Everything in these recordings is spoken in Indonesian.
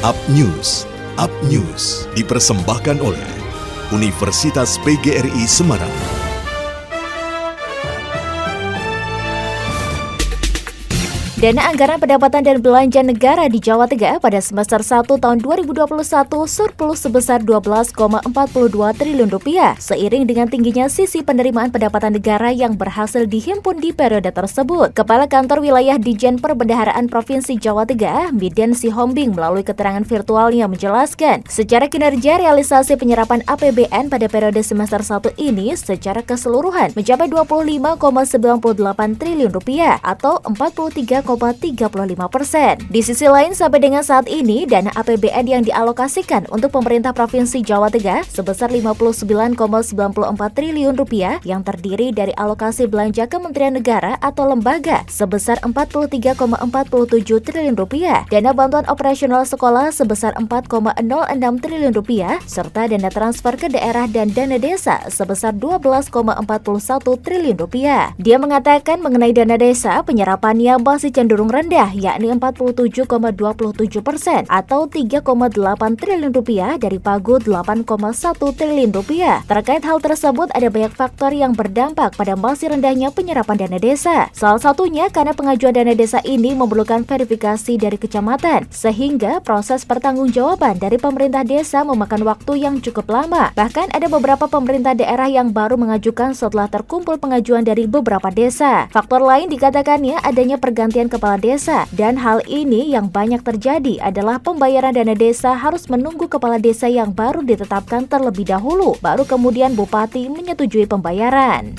Up News dipersembahkan oleh Universitas PGRI Semarang. Dana Anggaran Pendapatan dan Belanja Negara di Jawa Tengah pada semester 1 tahun 2021 surplus sebesar Rp12,42 triliun, seiring dengan tingginya sisi penerimaan pendapatan negara yang berhasil dihimpun di periode tersebut. Kepala Kantor Wilayah Dijen Perbendaharaan Provinsi Jawa Tengah, Miden Sihombing, melalui keterangan virtualnya menjelaskan, secara kinerja realisasi penyerapan APBN pada periode semester 1 ini secara keseluruhan mencapai Rp25,98 triliun atau 43,35%. Di sisi lain, sampai dengan saat ini, dana APBN yang dialokasikan untuk pemerintah Provinsi Jawa Tengah sebesar Rp59,94 triliun yang terdiri dari alokasi belanja Kementerian Negara atau lembaga sebesar Rp43,47 triliun, dana bantuan operasional sekolah sebesar Rp4,06 triliun, serta dana transfer ke daerah dan dana desa sebesar Rp12,41 triliun. Dia mengatakan mengenai dana desa, penyerapannya masih cenderung rendah, yakni 47,27% atau Rp3,8 triliun dari pagu Rp8,1 triliun. Terkait hal tersebut, ada banyak faktor yang berdampak pada masih rendahnya penyerapan dana desa. Salah satunya karena pengajuan dana desa ini memerlukan verifikasi dari kecamatan, sehingga proses pertanggungjawaban dari pemerintah desa memakan waktu yang cukup lama. Bahkan ada beberapa pemerintah daerah yang baru mengajukan setelah terkumpul pengajuan dari beberapa desa. Faktor lain dikatakannya adanya pergantian kepala desa, dan hal ini yang banyak terjadi adalah pembayaran dana desa harus menunggu kepala desa yang baru ditetapkan terlebih dahulu, baru kemudian bupati menyetujui pembayaran.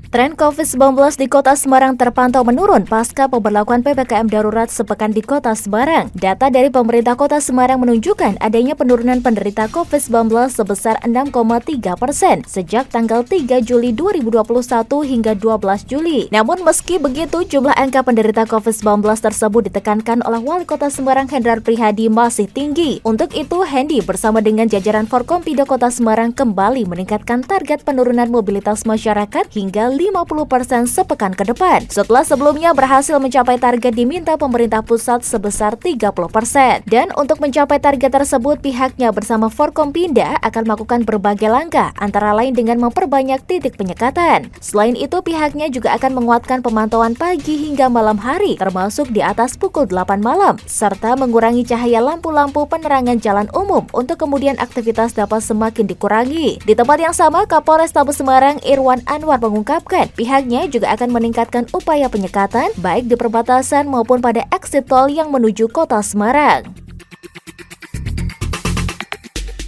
Tren COVID-19 di Kota Semarang terpantau menurun pasca pemberlakuan PPKM darurat sepekan di Kota Semarang. Data dari pemerintah Kota Semarang menunjukkan adanya penurunan penderita COVID-19 sebesar 6,3% sejak tanggal 3 Juli 2021 hingga 12 Juli. Namun meski begitu, jumlah angka penderita COVID-19 tersebut ditekankan oleh Wali Kota Semarang Hendrar Prihadi masih tinggi. Untuk itu, Hendi bersama dengan jajaran Forkompida Kota Semarang kembali meningkatkan target penurunan mobilitas masyarakat hingga 50% sepekan ke depan, setelah sebelumnya berhasil mencapai target diminta pemerintah pusat sebesar 30%. Dan untuk mencapai target tersebut, pihaknya bersama Forkompinda akan melakukan berbagai langkah, antara lain dengan memperbanyak titik penyekatan. Selain itu, pihaknya juga akan menguatkan pemantauan pagi hingga malam hari, termasuk di atas pukul 8 malam, serta mengurangi cahaya lampu-lampu penerangan jalan umum untuk kemudian aktivitas dapat semakin dikurangi. Di tempat yang sama, Kapolrestabes Semarang Irwan Anwar mengungkapkan pihaknya juga akan meningkatkan upaya penyekatan baik di perbatasan maupun pada exit tol yang menuju Kota Semarang.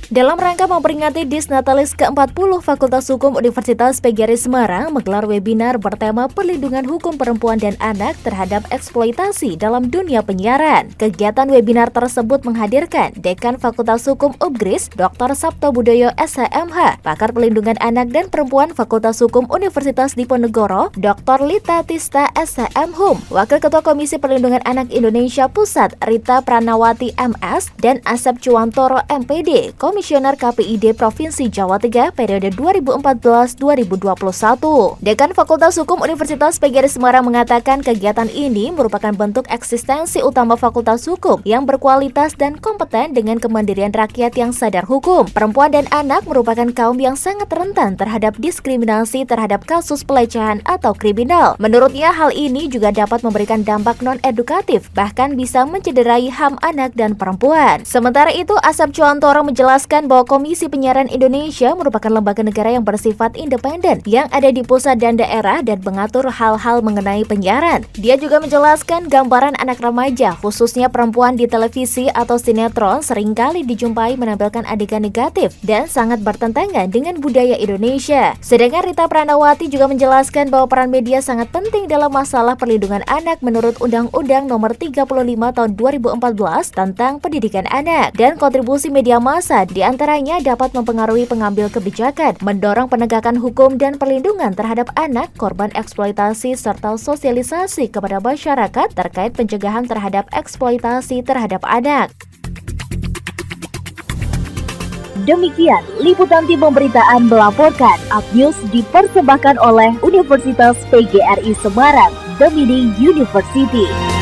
Dalam rangka memperingati Disnatalis ke-40, Fakultas Hukum Universitas PGRI Semarang menggelar webinar bertema Perlindungan Hukum Perempuan dan Anak terhadap Eksploitasi dalam Dunia Penyiaran. Kegiatan webinar tersebut menghadirkan Dekan Fakultas Hukum UPGRIS, Dr. Sabto Budoyo SHMH, Pakar Perlindungan Anak dan Perempuan Fakultas Hukum Universitas Diponegoro, Dr. Lita Tista SHMHUM, Wakil Ketua Komisi Perlindungan Anak Indonesia Pusat Rita Pranawati MS, dan Asep Cuantoro MPD, Komisioner KPID Provinsi Jawa Tengah periode 2014-2021. Dekan Fakultas Hukum Universitas PGRI Semarang mengatakan kegiatan ini merupakan bentuk eksistensi utama Fakultas Hukum yang berkualitas dan kompeten dengan kemandirian rakyat yang sadar hukum. Perempuan dan anak merupakan kaum yang sangat rentan terhadap diskriminasi terhadap kasus pelecehan atau kriminal. Menurutnya, hal ini juga dapat memberikan dampak non-edukatif, bahkan bisa mencederai HAM anak dan perempuan. Sementara itu, Asep Cuantoro menjelaskan bahwa Komisi Penyiaran Indonesia merupakan lembaga negara yang bersifat independen yang ada di pusat dan daerah dan mengatur hal-hal mengenai penyiaran. Dia juga menjelaskan gambaran anak remaja, khususnya perempuan di televisi atau sinetron seringkali dijumpai menampilkan adegan negatif dan sangat bertentangan dengan budaya Indonesia. Sedangkan Rita Pranawati juga menjelaskan bahwa peran media sangat penting dalam masalah perlindungan anak menurut Undang-Undang Nomor 35 Tahun 2014 tentang Pendidikan Anak, dan kontribusi media massa di antaranya dapat mempengaruhi pengambil kebijakan, mendorong penegakan hukum dan perlindungan terhadap anak korban eksploitasi serta sosialisasi kepada masyarakat terkait pencegahan terhadap eksploitasi terhadap anak. Demikian liputan tim pemberitaan melaporkan. Up News dipersembahkan oleh Universitas PGRI Semarang, The Mini University.